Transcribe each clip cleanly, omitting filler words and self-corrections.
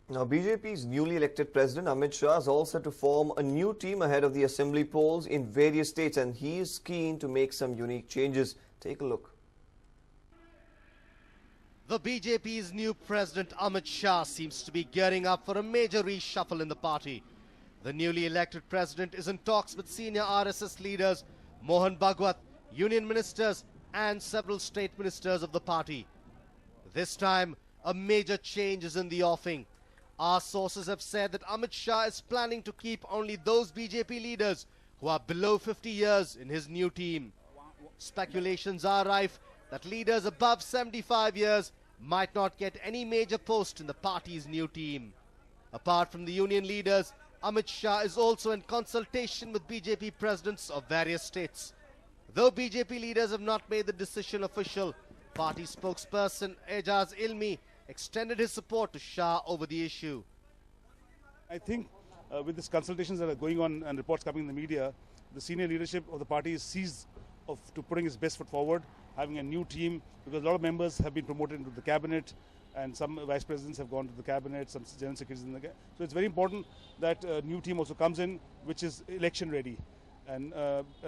Now, BJP's newly elected president Amit Shah is all set to form a new team ahead of the assembly polls in various states, and he is keen to make some unique changes. Take a look. The BJP's new president Amit Shah seems to be gearing up for a major reshuffle in the party. The newly elected president is in talks with senior RSS leaders Mohan Bhagwat, union ministers and several state ministers of the party. This time, a major change is in the offing. Our sources have said that Amit Shah is planning to keep only those BJP leaders who are below 50 years in his new team. Speculations are rife that leaders above 75 years might not get any major post in the party's new team. Apart from the union leaders, Amit Shah is also in consultation with BJP presidents of various states. Though BJP leaders have not made the decision official, party spokesperson Ejaz Ilmi extended his support to Shah over the issue. I think with these consultations that are going on and reports coming in the media, the senior leadership of the party is seized to putting its best foot forward, having a new team, because a lot of members have been promoted into the cabinet and some vice presidents have gone to the cabinet, some general secretaries in the cabinet. So it's very important that a new team also comes in which is election ready. And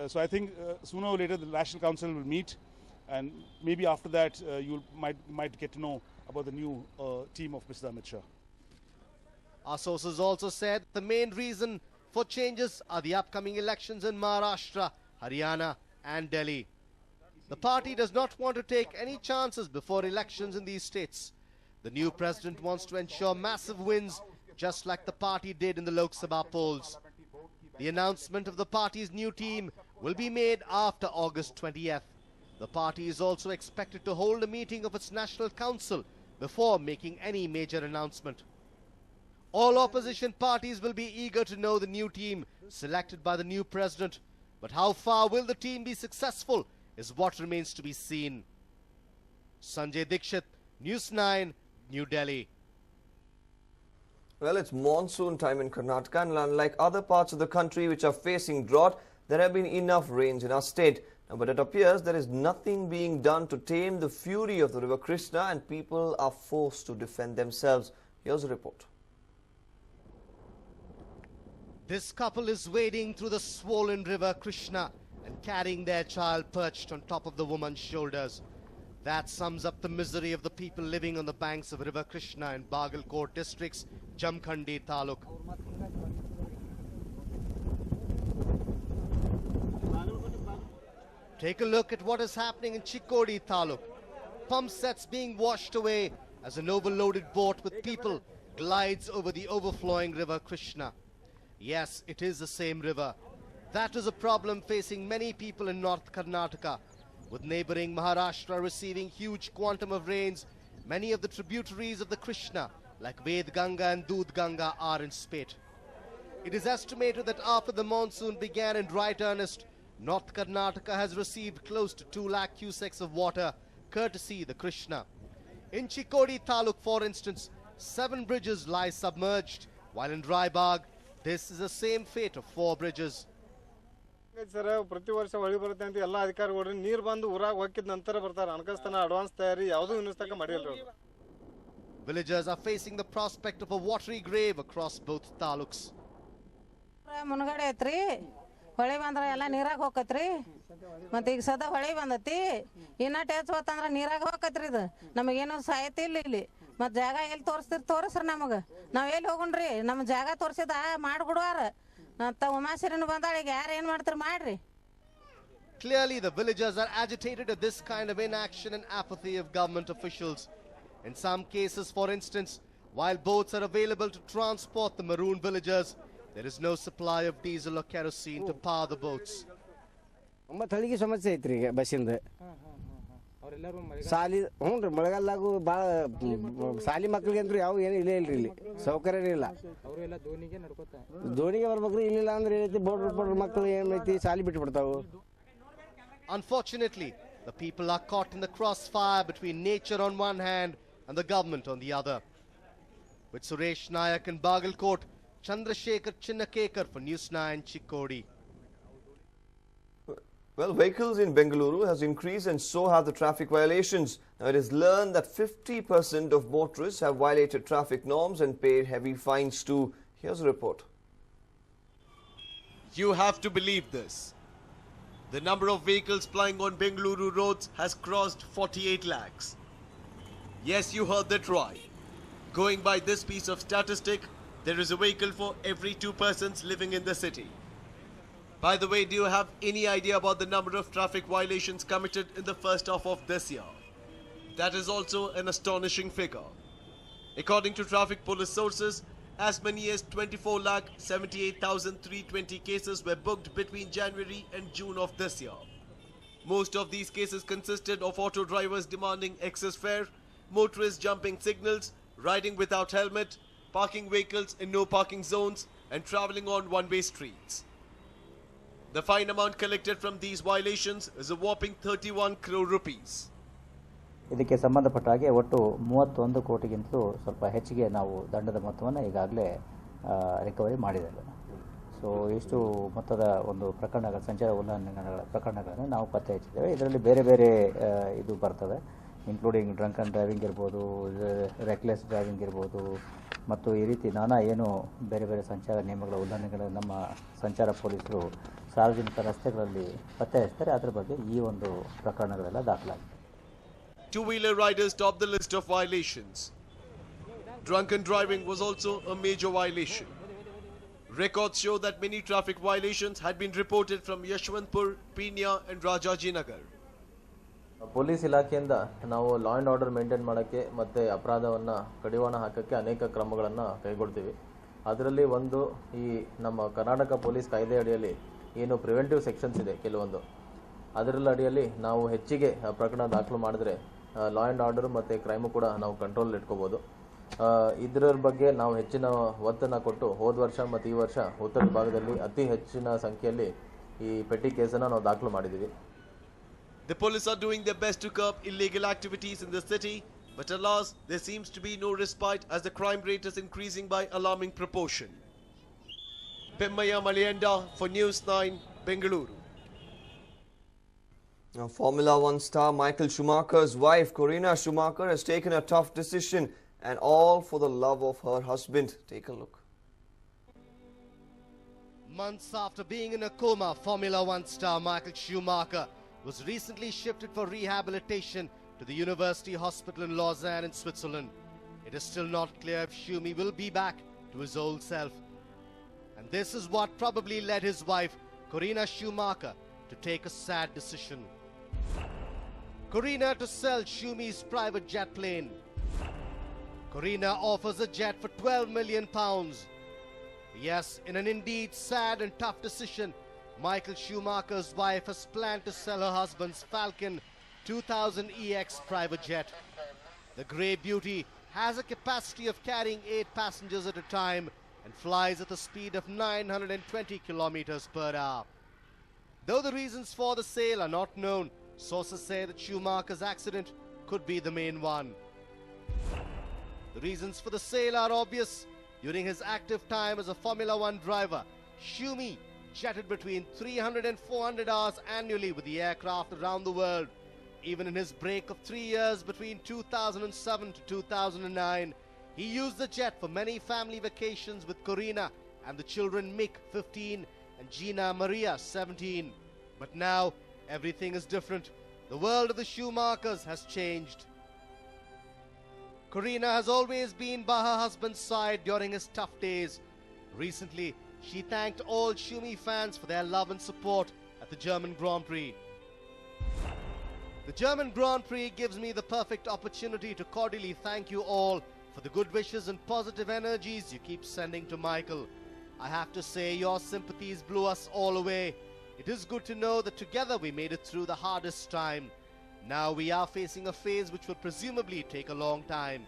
so I think sooner or later the National Council will meet, and maybe after that you might get to know about the new team of Mr. Amit Shah. Our sources also said the main reason for changes are the upcoming elections in Maharashtra, Haryana and Delhi. The party does not want to take any chances before elections in these states. The new president wants to ensure massive wins, just like the party did in the Lok Sabha polls. The announcement of the party's new team will be made after August 20th. The party is also expected to hold a meeting of its National Council before making any major announcement. All opposition parties will be eager to know the new team selected by the new president. But how far will the team be successful is what remains to be seen. Sanjay Dikshit, News 9, New Delhi. Well, it's monsoon time in Karnataka, and unlike other parts of the country which are facing drought, there have been enough rains in our state. But it appears there is nothing being done to tame the fury of the river Krishna, and people are forced to defend themselves. Here's a report. This couple is wading through the swollen river Krishna and carrying their child perched on top of the woman's shoulders. That sums up the misery of the people living on the banks of river Krishna in Bagalkot district's Jamkhandi Taluk. Take a look at what is happening in Chikkodi Taluk. Pump sets being washed away as an overloaded boat with people glides over the overflowing river Krishna. Yes, it is the same river. That is a problem facing many people in North Karnataka. With neighboring Maharashtra receiving huge quantum of rains, many of the tributaries of the Krishna, like Ved Ganga and Doodh Ganga, are in spate. It is estimated that after the monsoon began in right earnest, North Karnataka has received close to 2 lakh cusecs of water, courtesy the Krishna. In Chikkodi Taluk, for instance, 7 bridges lie submerged, while in Raibagh, this is the same fate of 4 bridges. ಪ್ರತಿ ವರ್ಷ ಹೊಳಿ ಬರುತ್ತೆ ಅಂತ ಎಲ್ಲ ಅಧಿಕಾರಿಗಳು ನೀರು ಬಂದು ಊರಾಗ ಹೋಗಿದ ನಂತರ ಬರ್ತಾರೆ ಅನ್ಕಸ್ತನ ಅಡ್ವಾನ್ಸ್ ತಯಾರಿ ಯಾವುದೂ ಇನ್ನಸ್ತಕ ಮಾಡಿಲ್ಲ. Villagers are facing the prospect of a watery grave across both taluks. ಮುನಗಡೆ ಐತ್ರಿ, ಹೊಳಿ ಬಂದ್ರೆ ಎಲ್ಲ ನೀರಾಗ ಹೋಗತ್ರಿ. ಮತ್ತೆ ಈಗ ಸದಾ ಹೊಳಿ ಬಂದತಿ, ಇನ್ನ ಟಚ್ ಹೋತಂದ್ರೆ ನೀರಾಗ ಹೋಗತ್ರಿ. ಇದು ನಮಗೇನು ಸಾಹಿತ್ಯ ಇಲ್ಲ ಇಲ್ಲಿ. ಮತ್ತೆ ಜಾಗ ಎಲ್ಲಿ ತೋರಿಸ್ರಿ ನಮಗೆ, ನಾವು ಎಲ್ಲಿ ಹೋಗೋಣ್ರಿ? ನಮ್ಮ ಜಾಗ ತೋರಿಸಿದ ಮಾಡ್ಬಿಡುವಾರ. Clearly, the villagers are agitated at this kind of inaction and apathy of government officials. In some cases, for instance, while boats are available to transport the maroon villagers, there is no supply of diesel or kerosene to power the boats. ಸಾಲಿ ಹ್ಞೂ ಮಳೆಗಾಲದಾಗೂ ಭಾಳ ಸಾಲಿ ಮಕ್ಳಿಗೆ ಅಂದ್ರೂ ಯಾವ ಏನು ಇಲ್ಲೇ ಇಲ್ರಿ, ಇಲ್ಲಿ ಸೌಕರ್ಯ ಇಲ್ಲ. ದೋಣಿಗೆ ಬರ್ಬೇಕ್ರಿ, ಇಲ್ಲಿಲ್ಲ ಅಂದ್ರೆ ಏನೈತಿ ಬೋಡ್ರ ಮಕ್ಕಳು ಏನೈತಿ ಸಾಲಿ ಬಿಟ್ಟು ಬಿಡ್ತಾವು. Unfortunately, the people are caught in the crossfire between nature on one hand and the government on the other. With Suresh Nayak in Bagalkot, Chandrasekhar Chinnakekar for News 9 Chikkodi. Well, vehicles in Bengaluru has increased and so have the traffic violations. Now, it is learned that 50% of motorists have violated traffic norms and paid heavy fines too. Here's a report. You have to believe this. The number of vehicles plying on Bengaluru roads has crossed 48 lakhs. Yes, you heard that right. Going by this piece of statistic, there is a vehicle for every 2 persons living in the city. By the way, do you have any idea about the number of traffic violations committed in the first half of this year? That is also an astonishing figure. According to traffic police sources, as many as 24,78,320 cases were booked between January and June of this year. Most of these cases consisted of auto drivers demanding excess fare, motorists jumping signals, riding without helmet, parking vehicles in no parking zones, and traveling on one-way streets. The fine amount collected from these violations is a whopping 31 crore rupees. ಇದಕ್ಕೆ ಸಂಬಂಧಪಟ್ಟ ಹಾಗೆ ಒಟ್ಟು 31 ಕೋಟಿಗಿಂತಲೂ ಸ್ವಲ್ಪ ಹೆಚ್ಚಿಗೆ ನಾವು ದಂಡದ ಮೊತ್ತವನ್ನು ಈಗಾಗಲೇ ರಿಕವರಿ ಮಾಡಿದ್ದೇವೆ. ಸೊ ಇಷ್ಟು ಮೊತ್ತದ ಒಂದು ಪ್ರಕರಣಗಳ ಸಂಚಾರ ಉಲ್ಲಂಘನೆಗಳ ಪ್ರಕರಣಗಳನ್ನು ನಾವು ಪತ್ತೆ ಹಚ್ಚಿದ್ದೇವೆ. ಇದರಲ್ಲಿ ಬೇರೆ ಬೇರೆ ಇದು ಬರ್ತವೆ, ಇನ್ಕ್ಲೂಡಿಂಗ್ ಡ್ರಂಕ್ ಆ್ಯಂಡ್ ಡ್ರೈವಿಂಗ್ ಇರ್ಬೋದು, ರೆಕ್ಲೆಸ್ ಡ್ರೈವಿಂಗ್ ಇರ್ಬೋದು, ಮತ್ತು ಈ ರೀತಿ ನಾನಾ ಏನು ಬೇರೆ ಬೇರೆ ಸಂಚಾರ ನಿಯಮಗಳ ಉಲ್ಲಂಘನೆಗಳು ನಮ್ಮ ಸಂಚಾರ ಪೊಲೀಸರು ಸಾರ್ವಜನಿಕ ರಸ್ತೆಗಳಲ್ಲಿ ಪತ್ತೆ ಹಚ್ತಾರೆ. ಅದರ ಬಗ್ಗೆ ಈ ಒಂದು ಪ್ರಕರಣಗಳೆಲ್ಲ ದಾಖಲಾಗಿದೆ. Two-wheeler riders top the list of violations. Drunken driving was also a major violation. Records show that many traffic violations had been reported from Yashwantpur, Peenya and Rajajinagar. Police ಇಲಾಖೆಯಿಂದ ನಾವು ಲಾ ಆ್ಯಂಡ್ ಆರ್ಡರ್ ಮೇಂಟೈನ್ ಮಾಡೋಕ್ಕೆ ಮತ್ತು ಅಪರಾಧವನ್ನು ಕಡಿವಾಣ ಹಾಕೋಕ್ಕೆ ಅನೇಕ ಕ್ರಮಗಳನ್ನು ಕೈಗೊಳ್ತೀವಿ. ಅದರಲ್ಲಿ ಒಂದು ಈ ನಮ್ಮ ಕರ್ನಾಟಕ ಪೊಲೀಸ್ ಕಾಯ್ದೆ ಅಡಿಯಲ್ಲಿ ಏನು ಪ್ರಿವೆಂಟಿವ್ ಸೆಕ್ಷನ್ಸ್ ಇದೆ ಕೆಲವೊಂದು, ಅದರಲ್ಲಿ ಅಡಿಯಲ್ಲಿ ನಾವು ಹೆಚ್ಚಿಗೆ ಪ್ರಕರಣ ದಾಖಲು ಮಾಡಿದ್ರೆ ಲಾ ಆ್ಯಂಡ್ ಆರ್ಡರ್ ಮತ್ತು ಕ್ರೈಮು ಕೂಡ ನಾವು ಕಂಟ್ರೋಲ್ ಇಟ್ಕೋಬೋದು. ಇದರ ಬಗ್ಗೆ ನಾವು ಹೆಚ್ಚಿನ ಒತ್ತನ್ನು ಕೊಟ್ಟು ಹೋದ ವರ್ಷ ಮತ್ತು ಈ ವರ್ಷ ಉತ್ತರ ಭಾಗದಲ್ಲಿ ಅತಿ ಹೆಚ್ಚಿನ ಸಂಖ್ಯೆಯಲ್ಲಿ ಈ ಪೆಟ್ಟಿ ಕೇಸನ್ನು ನಾವು ದಾಖಲು ಮಾಡಿದ್ದೀವಿ. The police are doing their best to curb illegal activities in the city, but alas, there seems to be no respite as the crime rate is increasing by alarming proportion. Pemmaya Malayanda for News9, Bengaluru. Now, Formula One star Michael Schumacher's wife, Corina Schumacher, has taken a tough decision, and all for the love of her husband. Take a look. Months after being in a coma, Formula One star Michael Schumacher was recently shifted for rehabilitation to the University Hospital in Lausanne in Switzerland. It is still not clear if Schumi will be back to his old self. And this is what probably led his wife, Corina Schumacher, to take a sad decision. Corina to sell Schumi's private jet plane. Corina offers a jet for £12 million. Yes, in an indeed sad and tough decision, Michael Schumacher's wife has planned to sell her husband's Falcon 2000 EX private jet. The grey beauty has a capacity of carrying 8 passengers at a time and flies at a speed of 920 kilometers per hour. Though the reasons for the sale are not known, sources say that Schumacher's accident could be the main one. The reasons for the sale are obvious. During his active time as a Formula One driver, Schumi jetted between 300 and 400 hours annually with the aircraft around the world. Even in his break of 3 years between 2007 to 2009, he used the jet for many family vacations with Corina and the children Mick, 15, and Gina Maria, 17. But now, everything is different. The world of the Schumachers has changed. Corina has always been by her husband's side during his tough days. Recently, she thanked all Schumi fans for their love and support at the German Grand Prix. The German Grand Prix gives me the perfect opportunity to cordially thank you all for the good wishes and positive energies you keep sending to Michael. I have to say your sympathies blew us all away. It is good to know that together we made it through the hardest time. Now we are facing a phase which will presumably take a long time.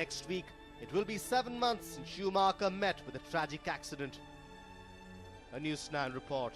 Next week, it will be 7 months since Schumacher met with a tragic accident. A News9 report.